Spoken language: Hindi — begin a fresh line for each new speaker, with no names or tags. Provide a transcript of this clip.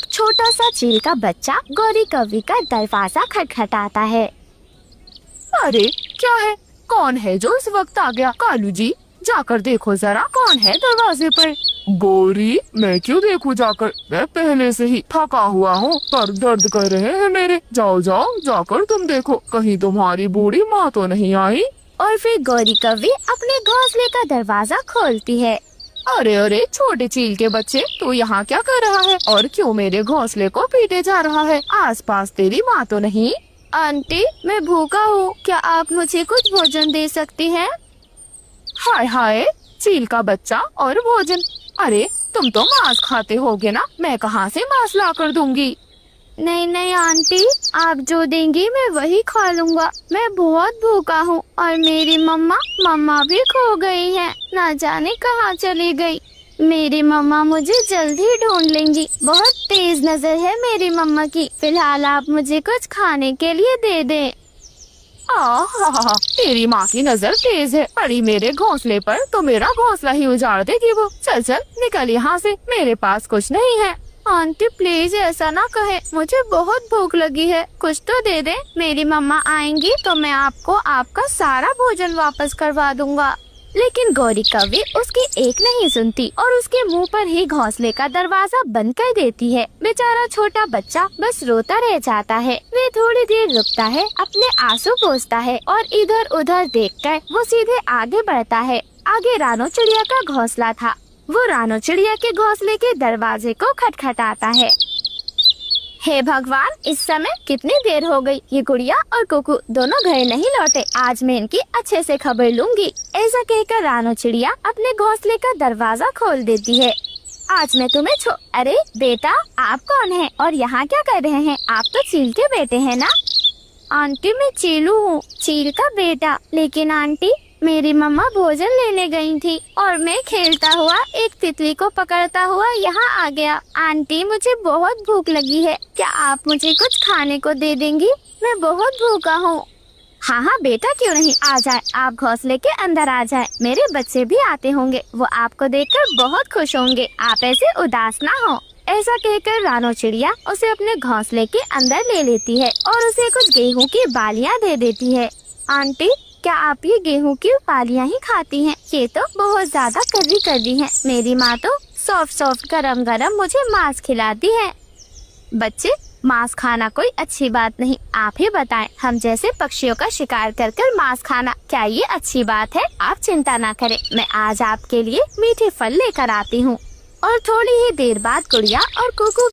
एक छोटा सा चील का बच्चा गौरी कौवी का दरवाजा खटखटाता है।
अरे क्या है? कौन है जो इस वक्त आ गया? कालू जी जाकर देखो जरा, कौन है दरवाजे पर?
गौरी, मैं क्यों देखूं जाकर? मैं पहले से ही थका हुआ हूँ, पर दर्द कर रहे हैं मेरे। जाओ जाओ, जाकर तुम देखो, कहीं तुम्हारी बूढ़ी माँ तो नहीं आई।
और फिर गौरी कौवी अपने घोंसले का दरवाजा खोलती है।
अरे अरे छोटे चील के बच्चे, तू यहाँ क्या कर रहा है और क्यों मेरे घोंसले को पीटे जा रहा है? आसपास तेरी माँ तो नहीं?
आंटी, मैं भूखा हूँ, क्या आप मुझे कुछ भोजन दे सकती हैं?
हाय हाय, चील का बच्चा और भोजन। अरे तुम तो मांस खाते होगे ना, मैं कहाँ से मांस ला कर दूंगी?
नहीं नहीं आंटी, आप जो देंगी मैं वही खा लूँगा। मैं बहुत भूखा हूँ और मेरी मम्मा भी खो गई है, ना जाने कहाँ चली गई। मेरी मम्मा मुझे जल्द ही ढूंढ लेंगी। बहुत तेज नजर है मेरी मम्मा की। फिलहाल आप मुझे कुछ खाने के लिए दे दें।
तेरी माँ की नजर तेज है, पड़ी मेरे घोंसले पर तो मेरा घोंसला ही उजाड़ देगी वो। चल चल निकल यहाँ से, मेरे पास कुछ नहीं है।
आंटी प्लीज ऐसा ना कहे, मुझे बहुत भूख लगी है, कुछ तो दे दे। मेरी मम्मा आएंगी तो मैं आपको आपका सारा भोजन वापस करवा दूंगा। लेकिन गौरी कौवी उसकी एक नहीं सुनती और उसके मुंह पर ही घोंसले का दरवाजा बंद कर देती है। बेचारा छोटा बच्चा बस रोता रह जाता है। वे थोड़ी देर रुकता है, अपने आंसू पोंछता है और इधर उधर देखकर वो सीधे आगे बढ़ता है। आगे रानो चिड़िया का घोंसला था। वो रानो चिड़िया के घोंसले के दरवाजे को खटखटाता है। हे भगवान, इस समय कितनी देर हो गई, ये गुड़िया और कुकू दोनों घर नहीं लौटे। आज मैं इनकी अच्छे से खबर लूंगी। ऐसा कहकर रानो चिड़िया अपने घोंसले का दरवाजा खोल देती है। आज मैं तुम्हें अरे बेटा, आप कौन है और यहाँ क्या कर रहे हैं? आप तो चील के बेटे हैं ना? आंटी मैं चीलू हूँ, चील का बेटा। लेकिन आंटी, मेरी मम्मा भोजन लेने गई थी और मैं खेलता हुआ एक तितली को पकड़ता हुआ यहाँ आ गया। आंटी मुझे बहुत भूख लगी है, क्या आप मुझे कुछ खाने को दे देंगी? मैं बहुत भूखा हूँ। हाँ हाँ बेटा, क्यों नहीं, आ जाए, आप घोंसले के अंदर आ जाए। मेरे बच्चे भी आते होंगे, वो आपको देखकर बहुत खुश होंगे। आप ऐसे उदास ना हो। ऐसा कहकर रानो चिड़िया उसे अपने घोंसले के अंदर ले लेती है और उसे कुछ गेहूँ की बालियाँ दे देती है। आंटी, क्या आप ये गेहूं की बालियां ही खाती हैं? ये तो बहुत ज्यादा कड़वी हैं। मेरी माँ तो सॉफ्ट गरम गरम मुझे मांस खिलाती है। बच्चे, मांस खाना कोई अच्छी बात नहीं। आप ही बताएं, हम जैसे पक्षियों का शिकार कर कर मांस खाना, क्या ये अच्छी बात है? आप चिंता ना करें, मैं आज आपके लिए मीठे फल लेकर आती हूँ। और थोड़ी ही देर बाद गुड़िया और कुकू